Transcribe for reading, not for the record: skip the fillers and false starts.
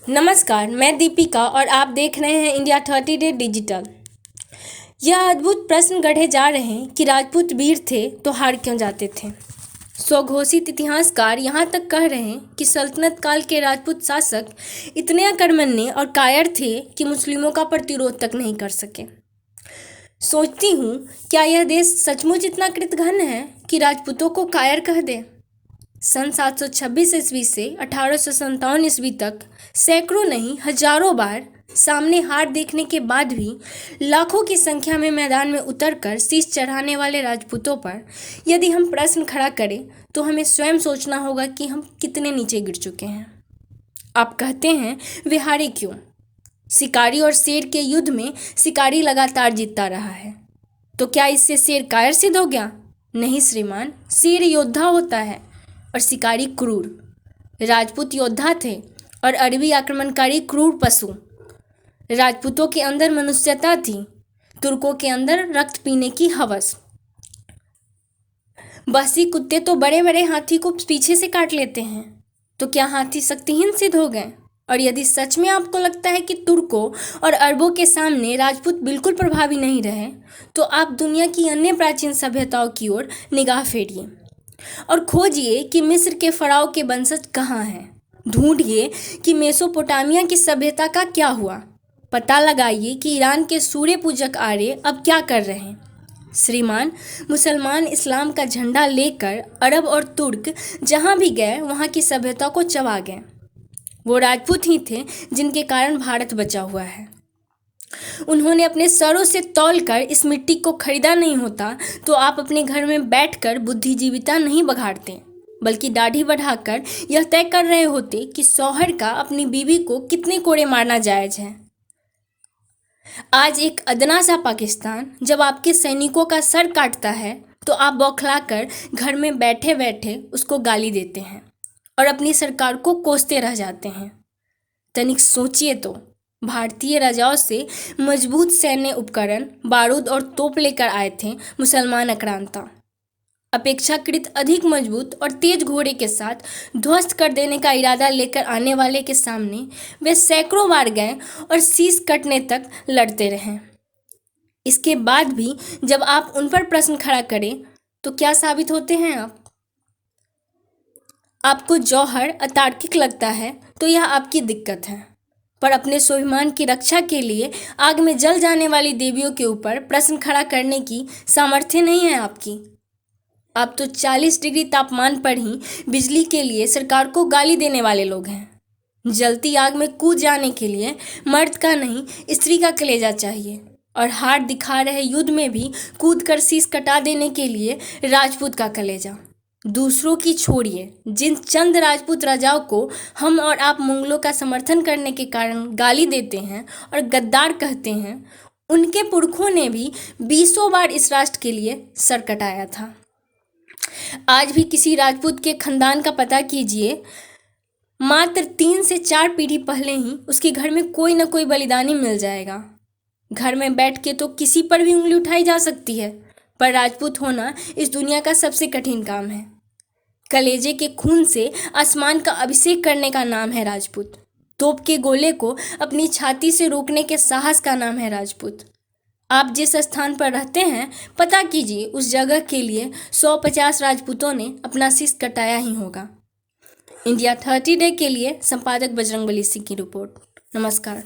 नमस्कार, मैं दीपिका और आप देख रहे हैं इंडिया 30 डे डिजिटल। यह अद्भुत प्रश्न गढ़े जा रहे हैं कि राजपूत वीर थे तो हार क्यों जाते थे। स्वघोषित इतिहासकार यहाँ तक कह रहे हैं कि सल्तनत काल के राजपूत शासक इतने अकर्मण्य और कायर थे कि मुस्लिमों का प्रतिरोध तक नहीं कर सके। सोचती हूँ, क्या यह देश सचमुच इतना कृतघ्न है कि राजपूतों को कायर कह दे। सन 726 ईस्वी से 1857 ईस्वी तक सैकड़ों नहीं हजारों बार सामने हार देखने के बाद भी लाखों की संख्या में मैदान में उतरकर शीश चढ़ाने वाले राजपूतों पर यदि हम प्रश्न खड़ा करें तो हमें स्वयं सोचना होगा कि हम कितने नीचे गिर चुके हैं। आप कहते हैं वे हारे क्यों? शिकारी और शेर के युद्ध में शिकारी लगातार जीतता रहा है, तो क्या इससे शेर कायर सिद्ध हो गया? नहीं श्रीमान, शेर योद्धा होता है और शिकारी क्रूर। राजपूत योद्धा थे और अरबी आक्रमणकारी क्रूर पशु। राजपूतों के अंदर मनुष्यता थी, तुर्कों के अंदर रक्त पीने की हवस। बहसी कुत्ते तो बड़े बड़े हाथी को पीछे से काट लेते हैं, तो क्या हाथी शक्तिहीन सिद्ध हो गए? और यदि सच में आपको लगता है कि तुर्कों और अरबों के सामने राजपूत बिल्कुल प्रभावी नहीं रहे, तो आप दुनिया की अन्य प्राचीन सभ्यताओं की ओर निगाह फेरिए और खोजिए कि मिस्र के फराओं के वंशज कहाँ हैं। ढूंढिए कि मेसोपोटामिया की सभ्यता का क्या हुआ। पता लगाइए कि ईरान के सूर्य पूजक आर्य अब क्या कर रहे हैं। श्रीमान, मुसलमान इस्लाम का झंडा लेकर अरब और तुर्क जहाँ भी गए वहाँ की सभ्यता को चबा गए। वो राजपूत ही थे जिनके कारण भारत बचा हुआ है। उन्होंने अपने सरों से तौलकर इस मिट्टी को खरीदा नहीं होता तो आप अपने घर में बैठकर बुद्धिजीविता नहीं बघाड़ते, बल्कि दाढ़ी बढ़ाकर यह तय कर रहे होते कि शौहर का अपनी बीवी को कितने कोड़े मारना जायज है। आज एक अदना सा पाकिस्तान जब आपके सैनिकों का सर काटता है तो आप बौखलाकर घर में बैठे बैठे उसको गाली देते हैं और अपनी सरकार को कोसते रह जाते हैं। तनिक सोचिए तो, भारतीय राजाओं से मजबूत सैन्य उपकरण, बारूद और तोप लेकर आए थे मुसलमान आक्रांता। अपेक्षाकृत अधिक मजबूत और तेज घोड़े के साथ ध्वस्त कर देने का इरादा लेकर आने वाले के सामने वे सैकड़ों बार गए और शीश कटने तक लड़ते रहे। इसके बाद भी जब आप उन पर प्रश्न खड़ा करें तो क्या साबित होते हैं आप? आपको जौहर अतार्किक लगता है तो यह आपकी दिक्कत है, पर अपने स्वाभिमान की रक्षा के लिए आग में जल जाने वाली देवियों के ऊपर प्रश्न खड़ा करने की सामर्थ्य नहीं है आपकी। आप तो 40 डिग्री तापमान पर ही बिजली के लिए सरकार को गाली देने वाले लोग हैं। जलती आग में कूद जाने के लिए मर्द का नहीं, स्त्री का कलेजा चाहिए, और हार दिखा रहे युद्ध में भी कूद कर शीश कटा देने के लिए राजपूत का कलेजा। दूसरों की छोड़िए, जिन चंद राजपूत राजाओं को हम और आप मुगलों का समर्थन करने के कारण गाली देते हैं और गद्दार कहते हैं, उनके पुरखों ने भी 20 बार इस राष्ट्र के लिए सर कटाया था। आज भी किसी राजपूत के खानदान का पता कीजिए, मात्र 3 से 4 पीढ़ी पहले ही उसके घर में कोई न कोई बलिदानी मिल जाएगा। घर में बैठ के तो किसी पर भी उंगली उठाई जा सकती है, पर राजपूत होना इस दुनिया का सबसे कठिन काम है। कलेजे के खून से आसमान का अभिषेक करने का नाम है राजपूत। तोप के गोले को अपनी छाती से रोकने के साहस का नाम है राजपूत। आप जिस स्थान पर रहते हैं, पता कीजिए उस जगह के लिए 150 राजपूतों ने अपना शीश कटाया ही होगा। इंडिया 30 डे के लिए संपादक बजरंगबली सिंह की रिपोर्ट। नमस्कार।